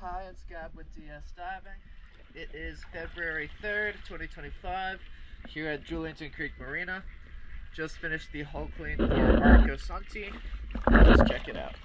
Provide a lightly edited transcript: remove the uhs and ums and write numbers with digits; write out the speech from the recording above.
Hi, it's Gab with DS Diving. It is February 3rd, 2025, here at Julington Creek Marina. Just finished the hull clean for Arcosonti. Let's check it out.